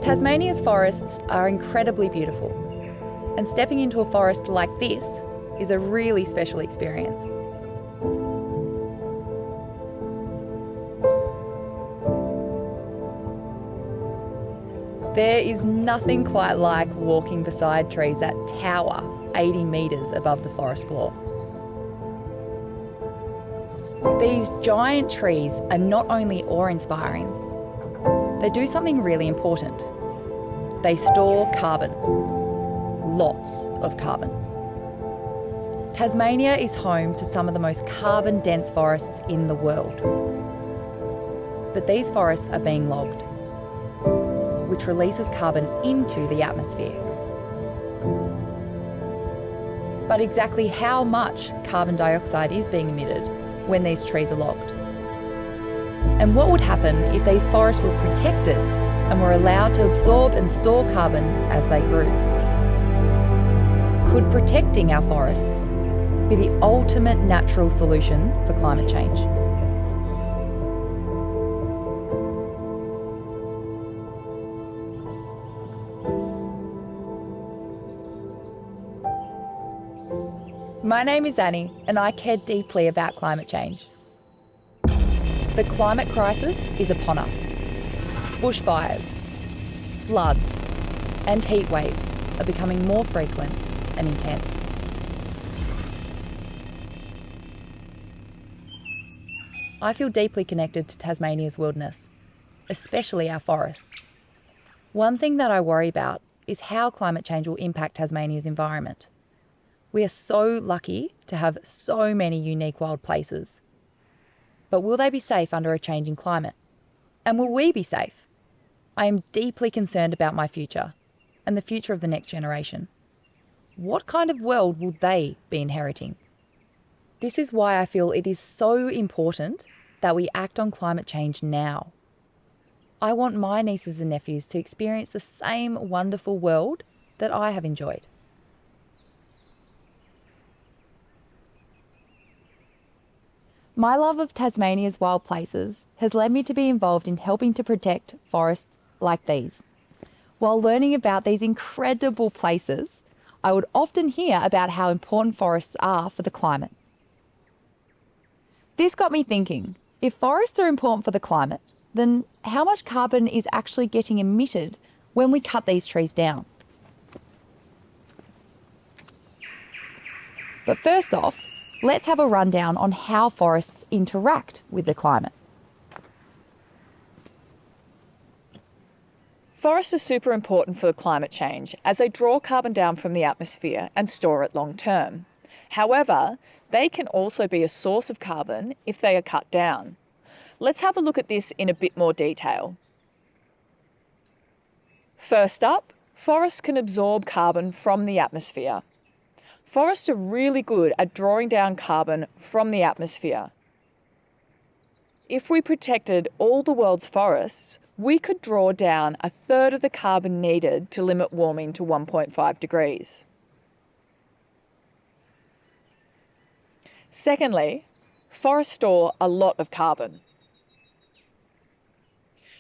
Tasmania's forests are incredibly beautiful, and stepping into a forest like this is a really special experience. There is nothing quite like walking beside trees that tower 80 metres above the forest floor. These giant trees are not only awe-inspiring, they do something really important. They store carbon. Lots of carbon. Tasmania is home to some of the most carbon-dense forests in the world. But these forests are being logged, which releases carbon into the atmosphere. But exactly how much carbon dioxide is being emitted when these trees are logged? And what would happen if these forests were protected and were allowed to absorb and store carbon as they grew? Could protecting our forests be the ultimate natural solution for climate change? My name is Annie, and I care deeply about climate change. The climate crisis is upon us. Bushfires, floods, and heat waves are becoming more frequent and intense. I feel deeply connected to Tasmania's wilderness, especially our forests. One thing that I worry about is how climate change will impact Tasmania's environment. We are so lucky to have so many unique wild places. But will they be safe under a changing climate? And will we be safe? I am deeply concerned about my future and the future of the next generation. What kind of world will they be inheriting? This is why I feel it is so important that we act on climate change now. I want my nieces and nephews to experience the same wonderful world that I have enjoyed. My love of Tasmania's wild places has led me to be involved in helping to protect forests like these. While learning about these incredible places, I would often hear about how important forests are for the climate. This got me thinking, if forests are important for the climate, then how much carbon is actually getting emitted when we cut these trees down? But first off, let's have a rundown on how forests interact with the climate. Forests are super important for climate change as they draw carbon down from the atmosphere and store it long term. However, they can also be a source of carbon if they are cut down. Let's have a look at this in a bit more detail. First up, forests can absorb carbon from the atmosphere. Forests are really good at drawing down carbon from the atmosphere. If we protected all the world's forests, we could draw down a third of the carbon needed to limit warming to 1.5 degrees. Secondly, forests store a lot of carbon.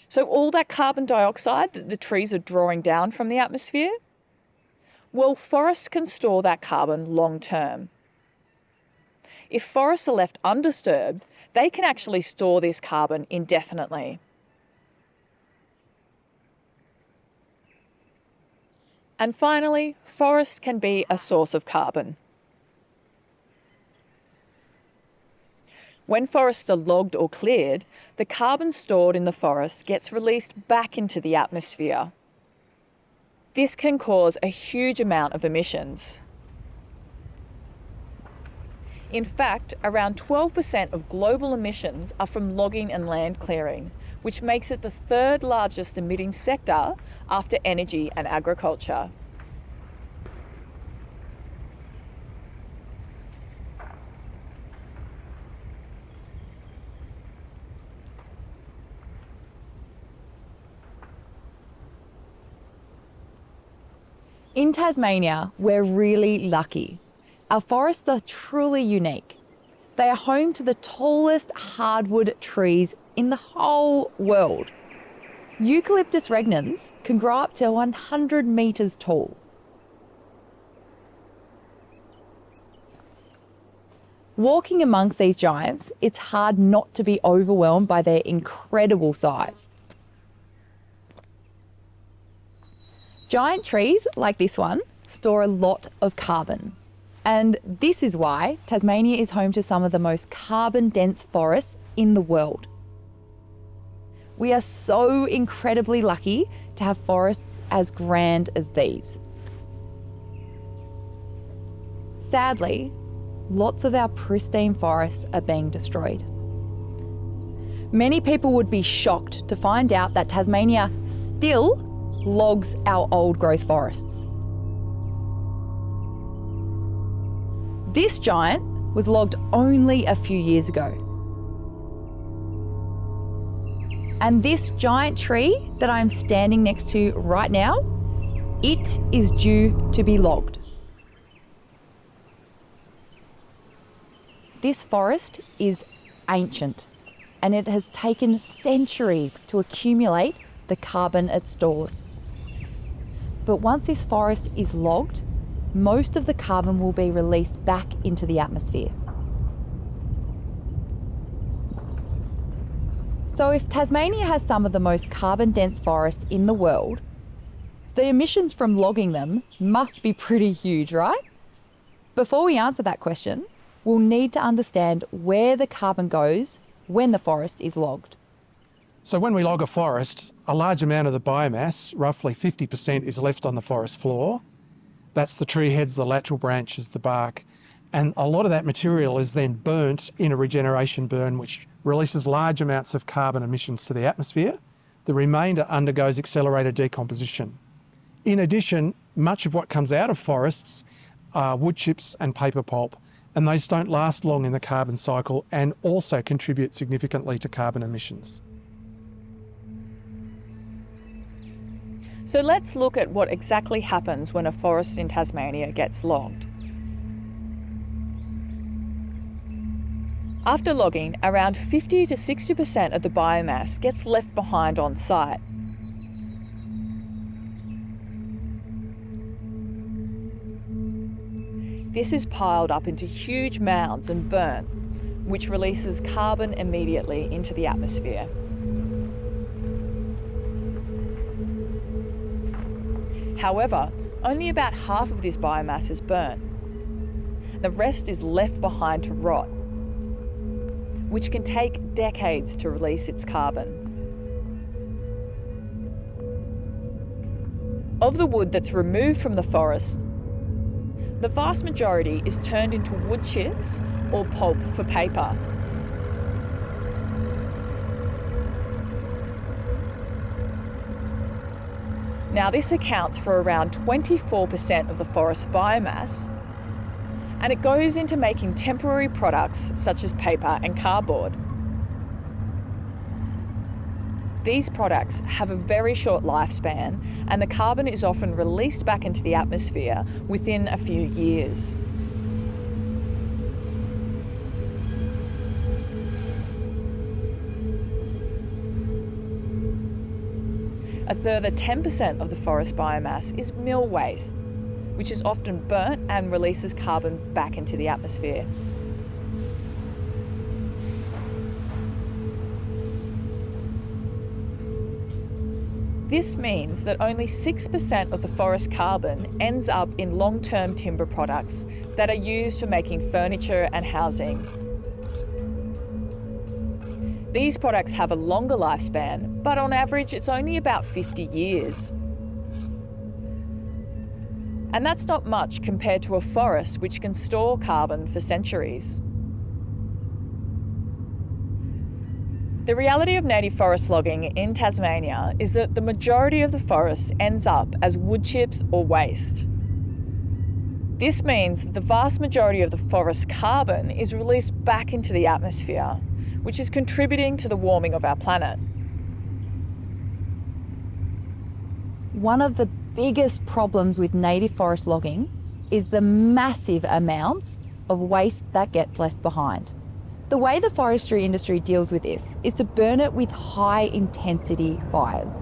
So all that carbon dioxide that the trees are drawing down from the atmosphere, well, forests can store that carbon long term. If forests are left undisturbed, they can actually store this carbon indefinitely. And finally, forests can be a source of carbon. When forests are logged or cleared, the carbon stored in the forest gets released back into the atmosphere. This can cause a huge amount of emissions. In fact, around 12% of global emissions are from logging and land clearing, which makes it the third largest emitting sector after energy and agriculture. In Tasmania, we're really lucky. Our forests are truly unique. They are home to the tallest hardwood trees in the whole world. Eucalyptus regnans can grow up to 100 metres tall. Walking amongst these giants, it's hard not to be overwhelmed by their incredible size. Giant trees like this one store a lot of carbon. And this is why Tasmania is home to some of the most carbon-dense forests in the world. We are so incredibly lucky to have forests as grand as these. Sadly, lots of our pristine forests are being destroyed. Many people would be shocked to find out that Tasmania still logs our old growth forests. This giant was logged only a few years ago. And this giant tree that I'm standing next to right now, it is due to be logged. This forest is ancient, and it has taken centuries to accumulate the carbon it stores. But once this forest is logged, most of the carbon will be released back into the atmosphere. So if Tasmania has some of the most carbon-dense forests in the world, the emissions from logging them must be pretty huge, right? Before we answer that question, we'll need to understand where the carbon goes when the forest is logged. So when we log a forest, a large amount of the biomass, roughly 50%, is left on the forest floor. That's the tree heads, the lateral branches, the bark. And a lot of that material is then burnt in a regeneration burn, which releases large amounts of carbon emissions to the atmosphere. The remainder undergoes accelerated decomposition. In addition, much of what comes out of forests are wood chips and paper pulp, and those don't last long in the carbon cycle and also contribute significantly to carbon emissions. So let's look at what exactly happens when a forest in Tasmania gets logged. After logging, around 50 to 60% of the biomass gets left behind on site. This is piled up into huge mounds and burnt, which releases carbon immediately into the atmosphere. However, only about half of this biomass is burnt. The rest is left behind to rot, which can take decades to release its carbon. Of the wood that's removed from the forest, the vast majority is turned into wood chips or pulp for paper. Now, this accounts for around 24% of the forest biomass, and it goes into making temporary products such as paper and cardboard. These products have a very short lifespan, and the carbon is often released back into the atmosphere within a few years. A further 10% of the forest biomass is mill waste, which is often burnt and releases carbon back into the atmosphere. This means that only 6% of the forest carbon ends up in long-term timber products that are used for making furniture and housing. These products have a longer lifespan, but on average it's only about 50 years. And that's not much compared to a forest which can store carbon for centuries. The reality of native forest logging in Tasmania is that the majority of the forest ends up as wood chips or waste. This means that the vast majority of the forest carbon is released back into the atmosphere, which is contributing to the warming of our planet. One of the biggest problems with native forest logging is the massive amounts of waste that gets left behind. The way the forestry industry deals with this is to burn it with high-intensity fires.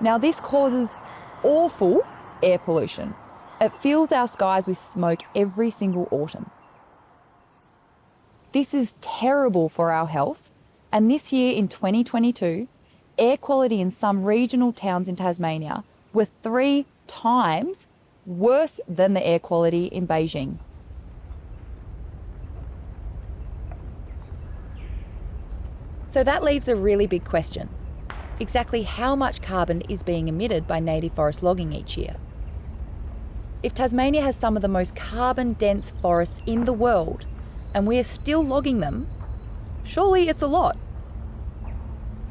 Now this causes awful air pollution. It fills our skies with smoke every single autumn. This is terrible for our health, and this year in 2022, air quality in some regional towns in Tasmania were 3 times worse than the air quality in Beijing. So that leaves a really big question. Exactly how much carbon is being emitted by native forest logging each year? If Tasmania has some of the most carbon-dense forests in the world, and we are still logging them, surely it's a lot.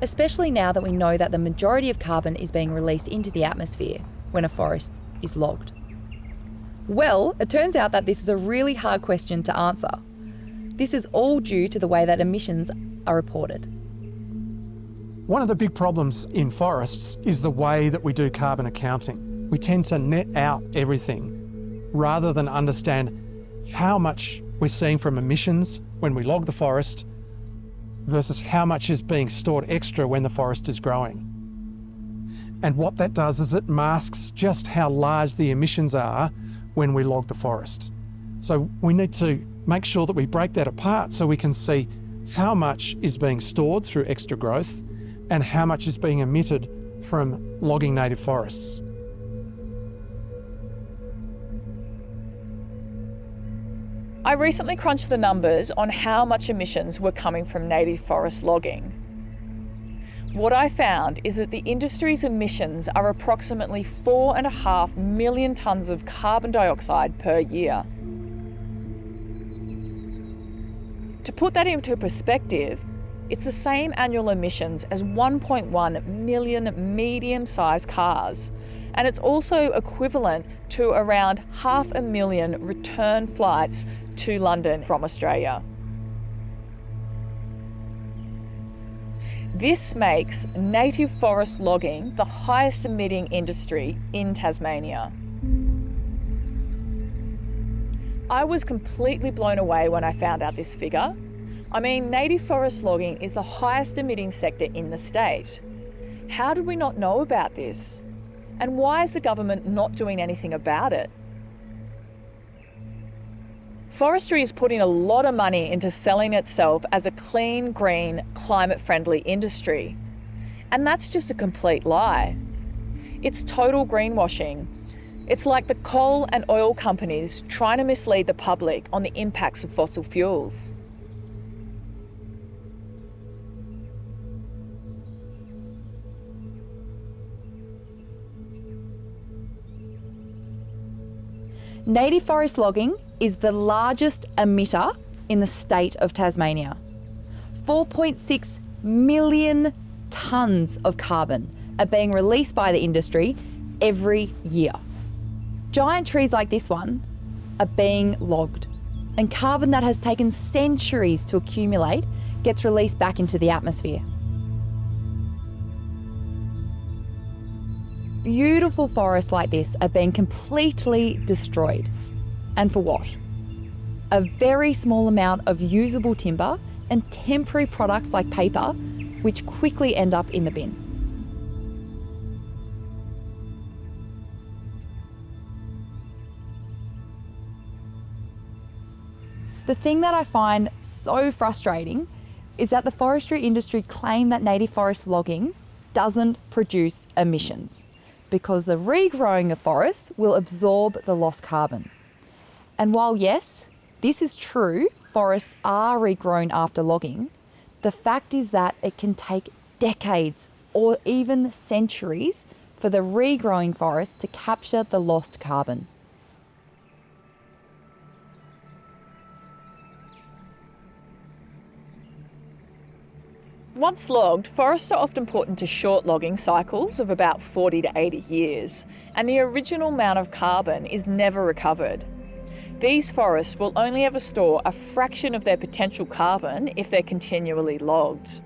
Especially now that we know that the majority of carbon is being released into the atmosphere when a forest is logged. Well, it turns out that this is a really hard question to answer. This is all due to the way that emissions are reported. One of the big problems in forests is the way that we do carbon accounting. We tend to net out everything rather than understand how much we're seeing from emissions when we log the forest versus how much is being stored extra when the forest is growing. And what that does is it masks just how large the emissions are when we log the forest. So we need to make sure that we break that apart so we can see how much is being stored through extra growth and how much is being emitted from logging native forests. I I recently crunched the numbers on how much emissions were coming from native forest logging. What I found is that the industry's emissions are approximately 4.5 million tonnes of carbon dioxide per year. To put that into perspective, it's the same annual emissions as 1.1 million medium-sized cars, and it's also equivalent to around 500,000 return flights to London from Australia. This makes native forest logging the highest emitting industry in Tasmania. I was completely blown away when I found out this figure. I mean, native forest logging is the highest emitting sector in the state. How did we not know about this? And why is the government not doing anything about it? Forestry is putting a lot of money into selling itself as a clean, green, climate-friendly industry. And that's just a complete lie. It's total greenwashing. It's like the coal and oil companies trying to mislead the public on the impacts of fossil fuels. Native forest logging is the largest emitter in the state of Tasmania. 4.6 million tonnes of carbon are being released by the industry every year. Giant trees like this one are being logged, and carbon that has taken centuries to accumulate gets released back into the atmosphere. Beautiful forests like this are being completely destroyed. And for what? A very small amount of usable timber and temporary products like paper, which quickly end up in the bin. The thing that I find so frustrating is that the forestry industry claim that native forest logging doesn't produce emissions, because the regrowing of forests will absorb the lost carbon. And while yes, this is true, forests are regrown after logging, the fact is that it can take decades or even centuries for the regrowing forest to capture the lost carbon. Once logged, forests are often put into short logging cycles of about 40 to 80 years, and the original amount of carbon is never recovered. These forests will only ever store a fraction of their potential carbon if they're continually logged.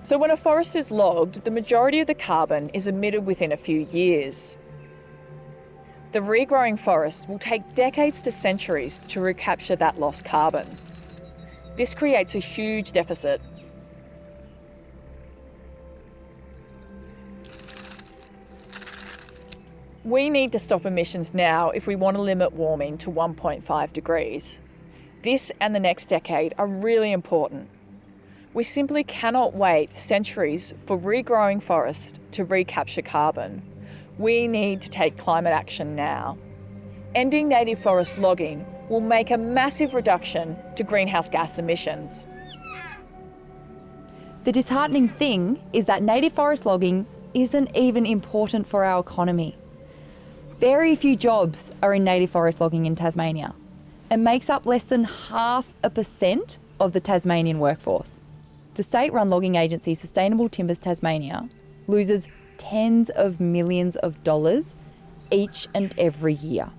So when a forest is logged, the majority of the carbon is emitted within a few years. The regrowing forest will take decades to centuries to recapture that lost carbon. This creates a huge deficit. We need to stop emissions now if we want to limit warming to 1.5 degrees. This and the next decade are really important. We simply cannot wait centuries for regrowing forests to recapture carbon. We need to take climate action now. Ending native forest logging will make a massive reduction to greenhouse gas emissions. The disheartening thing is that native forest logging isn't even important for our economy. Very few jobs are in native forest logging in Tasmania. It makes up less than 0.5% of the Tasmanian workforce. The state-run logging agency Sustainable Timbers Tasmania loses tens of millions of dollars each and every year.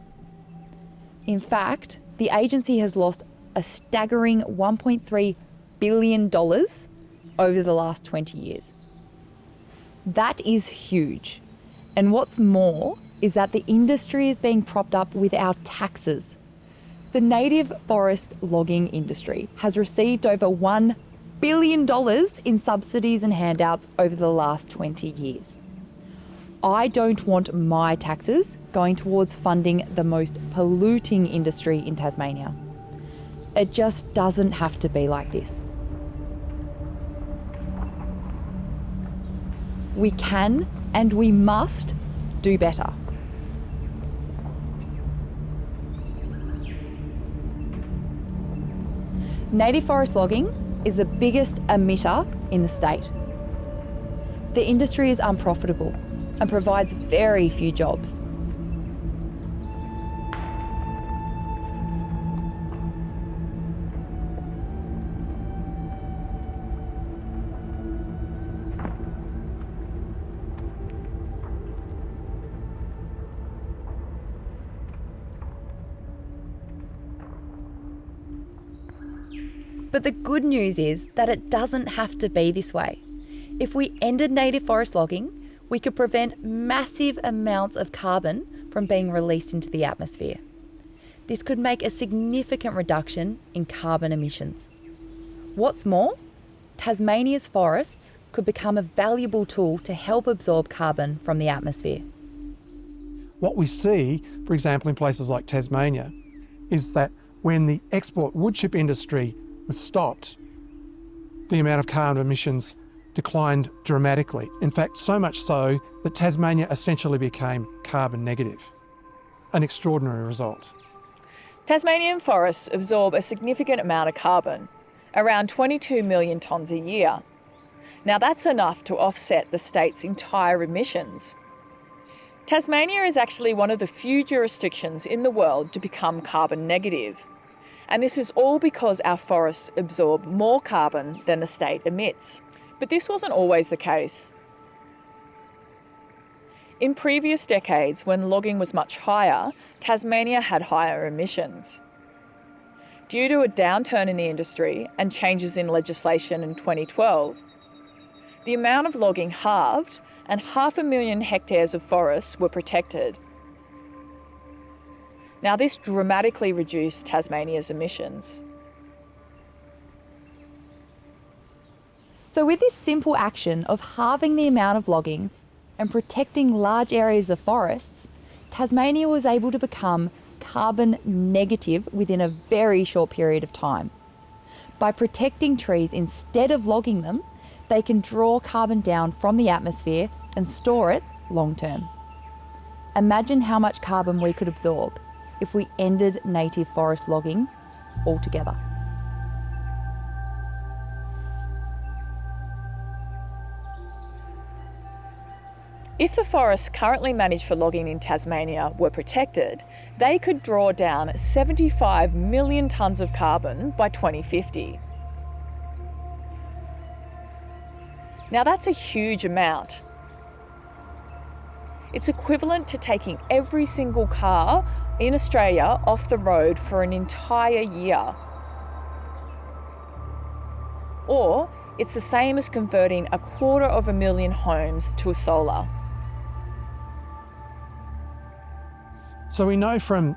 In fact, the agency has lost a staggering $1.3 billion over the last 20 years. That is huge. And what's more is that the industry is being propped up with our taxes. The native forest logging industry has received over $1 billion in subsidies and handouts over the last 20 years. I don't want my taxes going towards funding the most polluting industry in Tasmania. It just doesn't have to be like this. We can and we must do better. Native forest logging is the biggest emitter in the state. The industry is unprofitable and provides very few jobs. But the good news is that it doesn't have to be this way. If we ended native forest logging, we could prevent massive amounts of carbon from being released into the atmosphere. This could make a significant reduction in carbon emissions. What's more, Tasmania's forests could become a valuable tool to help absorb carbon from the atmosphere. What we see, for example, in places like Tasmania, is that when the export woodchip industry was stopped, the amount of carbon emissions declined dramatically. In fact, so much so that Tasmania essentially became carbon negative. An extraordinary result. Tasmanian forests absorb a significant amount of carbon, around 22 million tonnes a year. Now that's enough to offset the state's entire emissions. Tasmania is actually one of the few jurisdictions in the world to become carbon negative. And this is all because our forests absorb more carbon than the state emits. But this wasn't always the case. In previous decades, when logging was much higher, Tasmania had higher emissions. Due to a downturn in the industry and changes in legislation in 2012, the amount of logging halved and 500,000 hectares of forests were protected. Now, this dramatically reduced Tasmania's emissions. So with this simple action of halving the amount of logging and protecting large areas of forests, Tasmania was able to become carbon negative within a very short period of time. By protecting trees instead of logging them, they can draw carbon down from the atmosphere and store it long term. Imagine how much carbon we could absorb if we ended native forest logging altogether. If the forests currently managed for logging in Tasmania were protected, they could draw down 75 million tonnes of carbon by 2050. Now that's a huge amount. It's equivalent to taking every single car in Australia off the road for an entire year. Or it's the same as converting 250,000 homes to solar. So we know from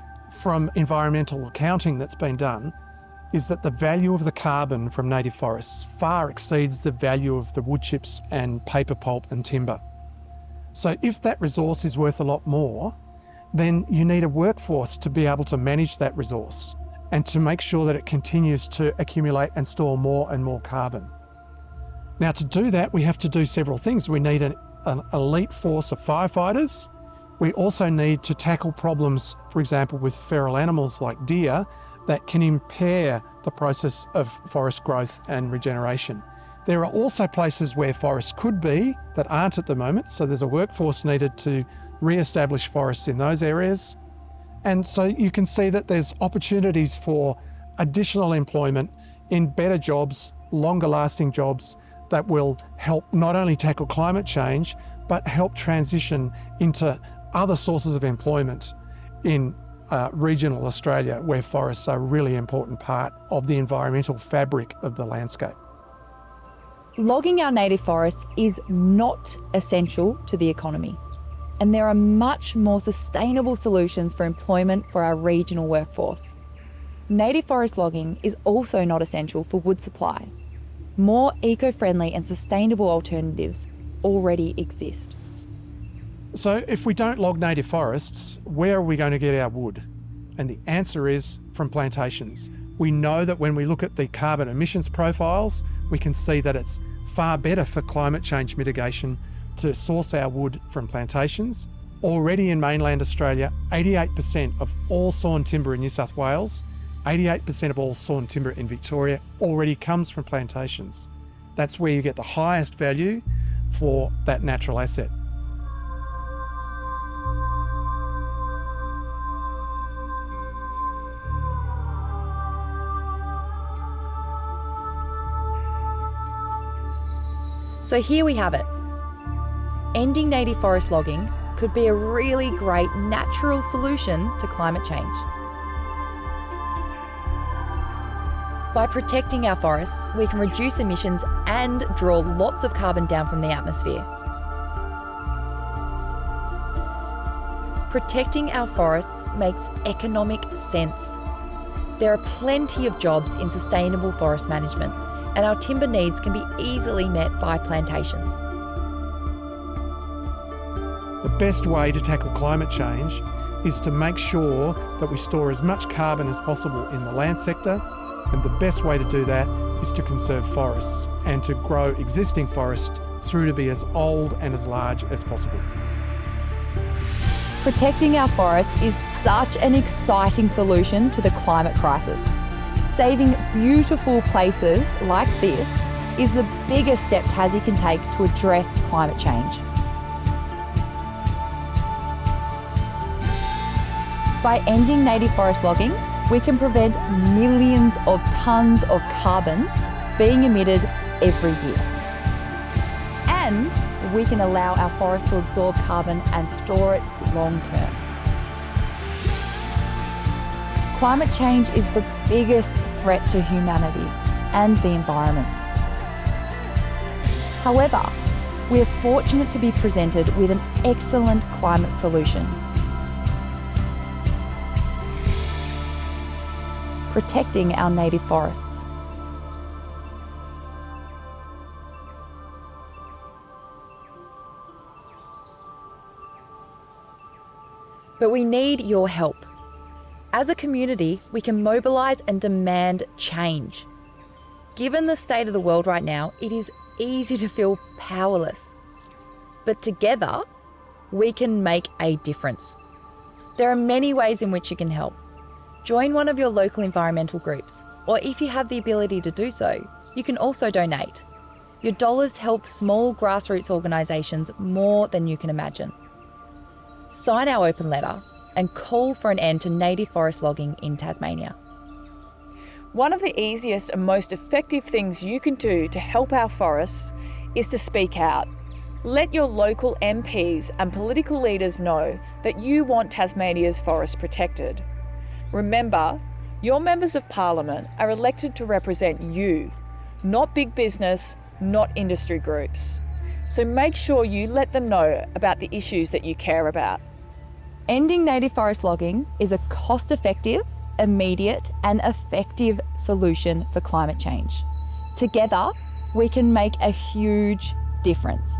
environmental accounting that's been done is that the value of the carbon from native forests far exceeds the value of the wood chips and paper pulp and timber. So if that resource is worth a lot more, then you need a workforce to be able to manage that resource and to make sure that it continues to accumulate and store more and more carbon. Now, to do that, we have to do several things. We need an elite force of firefighters. We also need to tackle problems, for example, with feral animals like deer that can impair the process of forest growth and regeneration. There are also places where forests could be that aren't at the moment, so there's a workforce needed to re-establish forests in those areas. And so you can see that there's opportunities for additional employment in better jobs, longer lasting jobs that will help not only tackle climate change, but help transition into other sources of employment in regional Australia, where forests are a really important part of the environmental fabric of the landscape. Logging our native forests is not essential to the economy, and there are much more sustainable solutions for employment for our regional workforce. Native forest logging is also not essential for wood supply. More eco-friendly and sustainable alternatives already exist. So if we don't log native forests, where are we going to get our wood? And the answer is from plantations. We know that when we look at the carbon emissions profiles, we can see that it's far better for climate change mitigation to source our wood from plantations Already in mainland Australia, 88% of all sawn timber in New South Wales, 88% of all sawn timber in Victoria already comes from plantations. That's where you get the highest value for that natural asset. So here we have it. Ending native forest logging could be a really great natural solution to climate change. By protecting our forests, we can reduce emissions and draw lots of carbon down from the atmosphere. Protecting our forests makes economic sense. There are plenty of jobs in sustainable forest management, and our timber needs can be easily met by plantations. The best way to tackle climate change is to make sure that we store as much carbon as possible in the land sector, and the best way to do that is to conserve forests and to grow existing forests through to be as old and as large as possible. Protecting our forests is such an exciting solution to the climate crisis. Saving beautiful places like this is the biggest step Tassie can take to address climate change. By ending native forest logging, we can prevent millions of tonnes of carbon being emitted every year. And we can allow our forests to absorb carbon and store it long term. Climate change is the biggest threat to humanity and the environment. However, we're fortunate to be presented with an excellent climate solution. Protecting our native forests. But we need your help. As a community, we can mobilise and demand change. Given the state of the world right now, it is easy to feel powerless. But together, we can make a difference. There are many ways in which you can help. Join one of your local environmental groups, or if you have the ability to do so, you can also donate. Your dollars help small grassroots organisations more than you can imagine. Sign our open letter and call for an end to native forest logging in Tasmania. One of the easiest and most effective things you can do to help our forests is to speak out. Let your local MPs and political leaders know that you want Tasmania's forests protected. Remember, your members of parliament are elected to represent you, not big business, not industry groups. So make sure you let them know about the issues that you care about. Ending native forest logging is a cost-effective, immediate and effective solution for climate change. Together, we can make a huge difference.